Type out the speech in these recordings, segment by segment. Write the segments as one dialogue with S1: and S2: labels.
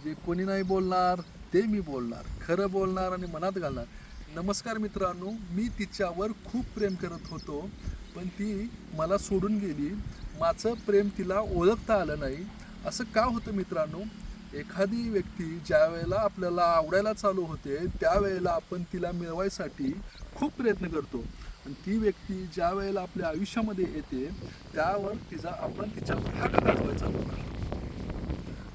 S1: जे कोणी नाही बोलणार ते मी बोलणार, खरं बोलणार आणि मनात घालणार. नमस्कार मित्रांनो, मी तिच्यावर खूप प्रेम करत होतो, पण ती मला सोडून गेली. माझं प्रेम तिला ओळखता आलं नाही. असं का होतं मित्रांनो? एखादी व्यक्ती ज्या वेळेला आपल्याला आवडायला चालू होते त्यावेळेला आपण तिला मिळवायसाठी खूप प्रयत्न करतो, आणि ती व्यक्ती ज्या वेळेला आपल्या आयुष्यामध्ये येते त्यावर आपण तिच्यावर हक्क गाजवायला चालू करतो.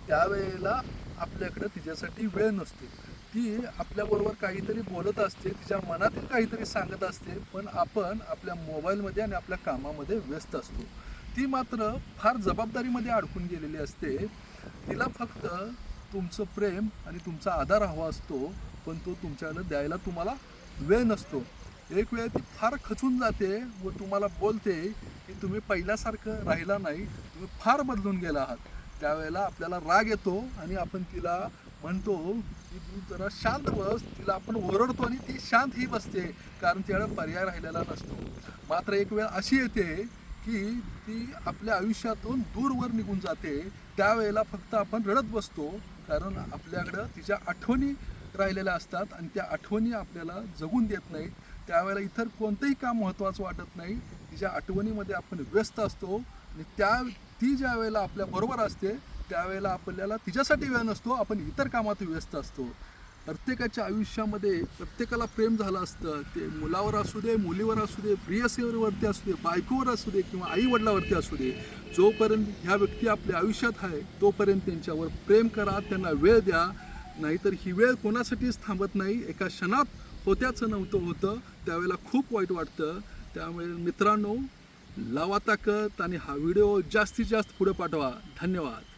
S1: त्यावेळेला आपल्याकडं तिच्यासाठी वेळ नसतो. ती आपल्याबरोबर काहीतरी बोलत असते, तिच्या मनातील काहीतरी सांगत असते, पण आपण आपल्या मोबाईलमध्ये आणि आपल्या कामामध्ये व्यस्त असतो. ती मात्र फार जबाबदारीमध्ये अडकून गेलेली असते. तिला फक्त तुमचं प्रेम आणि तुमचा आधार हवा असतो, पण तो तुमच्याकडे द्यायला तुम्हाला वेळ नसतो. एक वेळ ती फार खचून जाते व तुम्हाला बोलते की तुम्ही पहिल्यासारखं राहिला नाही, तुम्ही फार बदलून गेला आहात. त्यावेळेला आपल्याला राग येतो आणि आपण तिला म्हणतो की तू जरा शांत बस. तिला आपण ओरडतो आणि ती शांत ही बसते, कारण तिच्याकडे पर्याय राहिलेला नसतो. मात्र एक वेळ अशी येते की ती आपल्या आयुष्यातून दूरवर निघून जाते. त्यावेळेला फक्त आपण रडत बसतो, कारण आपल्याकडं तिच्या आठवणी राहिलेल्या असतात आणि त्या आठवणी आपल्याला जगून देत नाहीत. त्यावेळेला इतर कोणतंही काम महत्त्वाचं वाटत नाही. तिच्या आठवणीमध्ये आपण व्यस्त असतो, आणि ती ज्या वेळेला आपल्याबरोबर असते त्यावेळेला आपल्याला तिच्यासाठी वेळ नसतो, आपण इतर कामात व्यस्त असतो. प्रत्येकाच्या आयुष्यामध्ये प्रत्येकाला प्रेम झालं असतं, ते मुलावर असू दे, मुलीवर असू दे, प्रियसीवरती असू दे, बायकोवर असू दे किंवा आईवडिलावरती असू दे. जोपर्यंत ह्या व्यक्ती आपल्या आयुष्यात आहे तोपर्यंत त्यांच्यावर प्रेम करा, त्यांना वेळ द्या. नाहीतर ही वेळ कोणासाठीच थांबत नाही. एका क्षणात होत्याचं नव्हतं होतं, त्यावेळेला खूप वाईट वाटतं. त्यामुळे मित्रांनो, लावा ताकद आणि हा व्हिडिओ जास्तीत जास्त पुढे पाठवा. धन्यवाद.